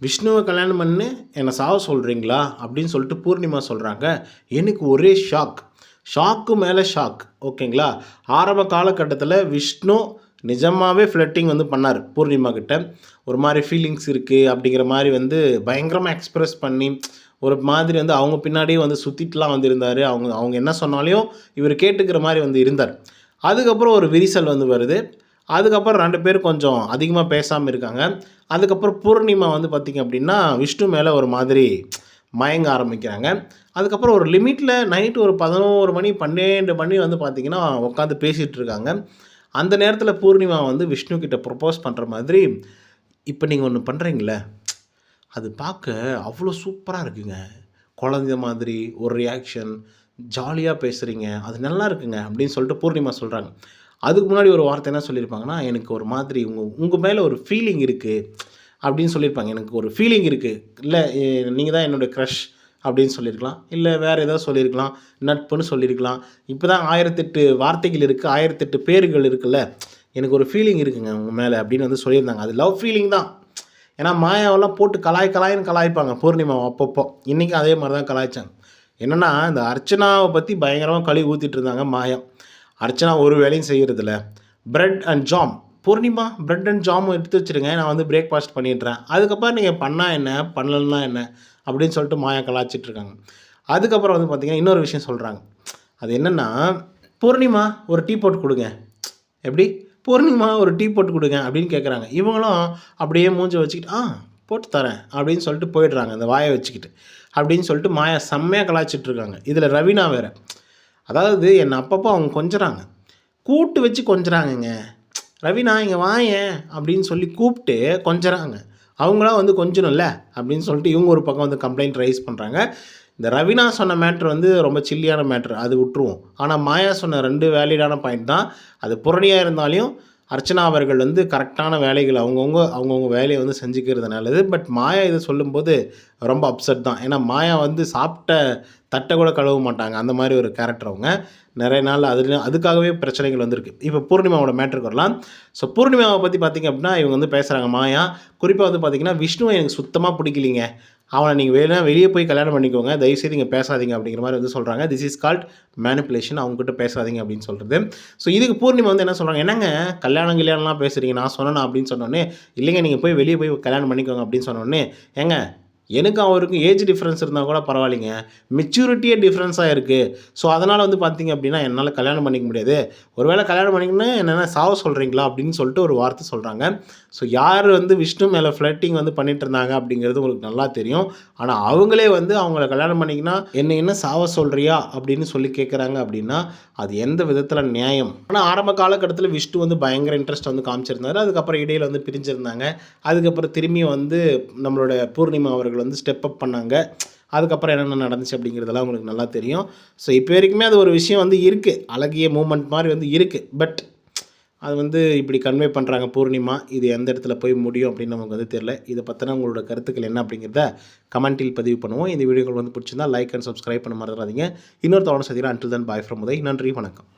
விஷ்ணுவை கல்யாணம் பண்ணு என்னை சாவ சொல்கிறீங்களா அப்படின்னு சொல்லிட்டு பூர்ணிமா சொல்கிறாங்க. எனக்கு ஒரே ஷாக்கு மேலே ஷாக். ஓகேங்களா. ஆரம்ப காலகட்டத்தில் விஷ்ணு நிஜமாகவே ஃப்ளட்டிங் வந்து பண்ணார் பூர்ணிமா கிட்ட. ஒரு மாதிரி ஃபீலிங்ஸ் இருக்குது அப்படிங்கிற மாதிரி வந்து பயங்கரமாக எக்ஸ்ப்ரெஸ் பண்ணி ஒரு மாதிரி வந்து அவங்க பின்னாடியே வந்து சுற்றிட்டுலாம் வந்து இருந்தார். அவங்க அவங்க என்ன சொன்னாலையும் இவர் கேட்டுக்கிற மாதிரி வந்து இருந்தார். அதுக்கப்புறம் ஒரு விரிசல் வந்து வருது. அதுக்கப்புறம் 2 பேரும் கொஞ்சம் அதிகமாக பேசாமல் இருக்காங்க. அதுக்கப்புறம் பூர்ணிமா வந்து பார்த்திங்க அப்படின்னா விஷ்ணு மேலே ஒரு மாதிரி மயங்க ஆரம்பிக்கிறாங்க. அதுக்கப்புறம் ஒரு லிமிட்டில் நைட்டு ஒரு 11 மணி 12 மணி வந்து பார்த்திங்கன்னா உட்காந்து பேசிகிட்டு இருக்காங்க. அந்த நேரத்தில் பூர்ணிமா வந்து விஷ்ணு கிட்ட ப்ரொப்போஸ் பண்ணுற மாதிரி, இப்போ நீங்கள் ஒன்று பண்ணுறீங்களே, அது பார்க்க அவ்வளோ சூப்பராக இருக்குங்க. குழந்த மாதிரி ஒரு ரியாக்ஷன், ஜாலியாக பேசுகிறீங்க, அது நல்லா இருக்குங்க அப்படின்னு சொல்லிட்டு பூர்ணிமா சொல்கிறாங்க. அதுக்கு முன்னாடி ஒரு வார்த்தை என்ன சொல்லியிருப்பாங்கன்னா, எனக்கு ஒரு மாதிரி உங்கள் மேலே ஒரு ஃபீலிங் இருக்குது அப்படின்னு சொல்லியிருப்பாங்க. எனக்கு ஒரு ஃபீலிங் இருக்குது, இல்லை நீங்கள் தான் என்னோடய க்ரஷ் அப்படின்னு சொல்லியிருக்கலாம், இல்லை வேறு ஏதோ சொல்லியிருக்கலாம், நட்புன்னு சொல்லியிருக்கலாம். இப்போ தான் 1008 வார்த்தைகள் இருக்குது, 1008 பேர்கள் இருக்குல்ல, எனக்கு ஒரு ஃபீலிங் இருக்குங்க உங்கள் மேலே அப்படின்னு வந்து சொல்லியிருந்தாங்க. அது லவ் ஃபீலிங் தான். ஏன்னா மாயாவெல்லாம் போட்டு கலாய்ன்னு கலாய்ப்பாங்க பூர்ணிமாவை அப்பப்போ. இன்றைக்கும் அதே மாதிரி தான் கலாய்ச்சாங்க. என்னென்னா இந்த அர்ச்சனாவை பற்றி பயங்கரமாக கழுவி ஊற்றிட்டு இருந்தாங்க மாயா. அர்ச்சனா ஒரு வேலையும் செய்கிறதில்ல. Bread and jam, Poornima bread and ஜாமும் எடுத்து வச்சுருங்க, நான் வந்து பிரேக்ஃபாஸ்ட் பண்ணிடுறேன், அதுக்கப்புறம் நீங்கள் பண்ணால் என்ன பண்ணலன்னா என்ன அப்படின்னு சொல்லிட்டு மாயா கலாய்ச்சிட்ருக்காங்க. அதுக்கப்புறம் வந்து பார்த்திங்கன்னா இன்னொரு விஷயம் சொல்கிறாங்க. அது என்னென்னா, பூர்ணிமா ஒரு டீ போட்டு கொடுங்க, எப்படி பூர்ணிமா ஒரு டீ போட்டு கொடுங்க அப்படின்னு கேட்குறாங்க. இவங்களும் அப்படியே மூஞ்சை வச்சுக்கிட்டு போட்டு தரேன் அப்படின்னு சொல்லிட்டு போயிடுறாங்க, அந்த வாயை வச்சுக்கிட்டு அப்படின்னு சொல்லிட்டு மாயா செம்மையாக கலாய்ச்சிட்ருக்காங்க. இதில் ரவீனா வேறு, அதாவது என்னை அப்பப்போ அவங்க கொஞ்சறாங்க, கூப்பிட்டு வச்சு கொஞ்சறாங்கங்க. ரவீனா இங்கே வாயேன் அப்படின்னு சொல்லி கூப்பிட்டு கொஞ்சறாங்க. அவங்களாம் வந்து கொஞ்சணும்ல அப்படின்னு சொல்லிட்டு இவங்க ஒரு பக்கம் வந்து கம்ப்ளைண்ட் ரைஸ் பண்ணுறாங்க. இந்த ரவீனா சொன்ன மேட்ரு வந்து ரொம்ப சில்லியான மேட்ரு, அது விட்டுருவோம். ஆனால் மாயா சொன்ன 2 வேலிடான பாயிண்ட் தான். அது புரணியாக இருந்தாலையும் அர்ச்சனா அவர்கள் வந்து கரெக்டான வேலைகள் அவங்கவுங்க வேலையை வந்து செஞ்சுக்கிறது நல்லது. பட் மாயா இதை சொல்லும்போது ரொம்ப அப்செட் தான். ஏன்னா மாயா வந்து சாப்பிட்ட தட்டை கூட கழுவ மாட்டாங்க, அந்த மாதிரி ஒரு கேரக்டர் அவங்க. நிறைய நாள் அதுக்காகவே பிரச்சனைகள் வந்திருக்கு. இப்போ பூர்ணிமாவோட மேட்ருக்கு வரலாம். ஸோ பூர்ணிமாவை பற்றி பார்த்திங்க அப்படின்னா இவங்க வந்து பேசுகிறாங்க மாயா. குறிப்பாக வந்து பார்த்திங்கன்னா விஷ்ணுவை எனக்கு சுத்தமாக பிடிக்கலிங்க, அவனை நீங்கள் வெளியே போய் கல்யாணம் பண்ணிக்கோங்க, தயவுசெய்து இங்கே பேசாதீங்க அப்படிங்கிற மாதிரி வந்து சொல்கிறாங்க. திஸ் இஸ் கால்ட் மேனிப்புலேஷன், அவங்ககிட்ட பேசாதீங்க அப்படின்னு சொல்கிறது. ஸோ இதுக்கு பூர்ணிமா வந்து என்ன சொல்கிறாங்க, என்னங்க கல்யாணம்லாம் பேசுகிறீங்க, நான் சொன்னேன்னா அப்படின்னு சொன்னோன்னே, இல்லைங்க நீங்கள் போய் வெளியே போய் கல்யாணம் பண்ணிக்கோங்க அப்படின்னு சொன்னோடனே, ஏங்க எனக்கும் அவருக்கும் ஏஜ் டிஃப்ரென்ஸ் இருந்தால் கூட பரவாயில்லைங்க, மெச்சூரிட்டியே டிஃப்ரென்ஸாக இருக்குது. ஸோ அதனால் வந்து பார்த்திங்க அப்படின்னா என்னால் கல்யாணம் பண்ணிக்க முடியாது, ஒருவேளை கல்யாணம் பண்ணிக்கணும்னா என்னென்ன சாவ சொல்கிறீங்களா அப்படின்னு சொல்லிட்டு ஒரு வார்த்தை சொல்கிறாங்க. ஸோ யார் வந்து விஷ்ணு மேலே ஃப்ளட்டிங் வந்து பண்ணிகிட்டு இருந்தாங்க அப்படிங்கிறது உங்களுக்கு நல்லா தெரியும். ஆனால் அவங்களே வந்து அவங்கள கல்யாணம் பண்ணிக்கினா என்ன சாவ சொல்கிறியா அப்படின்னு சொல்லி கேட்குறாங்க அப்படின்னா அது எந்த விதத்தில் நியாயம்? ஆனால் ஆரம்ப காலகட்டத்தில் விஷ்ணு வந்து பயங்கர இன்ட்ரெஸ்ட் வந்து காமிச்சிருந்தார். அதுக்கப்புறம் இடையில் வந்து பிரிஞ்சிருந்தாங்க. அதுக்கப்புறம் திரும்பியும் வந்து நம்மளோட பூர்ணிமா அவர்கள் வந்து ஸ்டெப் அப் பண்ணாங்க. அதுக்கப்புறம் என்னென்ன நடந்துச்சு அப்படிங்கிறதெல்லாம் உங்களுக்கு நல்லா தெரியும். ஸோ இப்போ வரைக்குமே அது ஒரு விஷயம் வந்து இருக்குது, அழகிய மூமெண்ட் மாதிரி வந்து இருக்குது. பட் அது வந்து இப்படி கன்வே பண்ணுறாங்க பூர்ணிமா. இது எந்த இடத்துல போய் முடியும் அப்படின்னு நமக்கு வந்து தெரியல. இதை பற்றின உங்களோட கருத்துக்கள் என்ன அப்படிங்கிறத கமெண்ட்டில் பதிவு பண்ணுவோம். இந்த வீடியோக்கள் வந்து பிடிச்சிருந்தால் லைக் அண்ட் சப்ஸ்கிரைப் பண்ண மறந்துடாதீங்க. இன்னொரு தவணை சந்திக்கிறேன். Until then bye from Uday. நன்றி, வணக்கம்.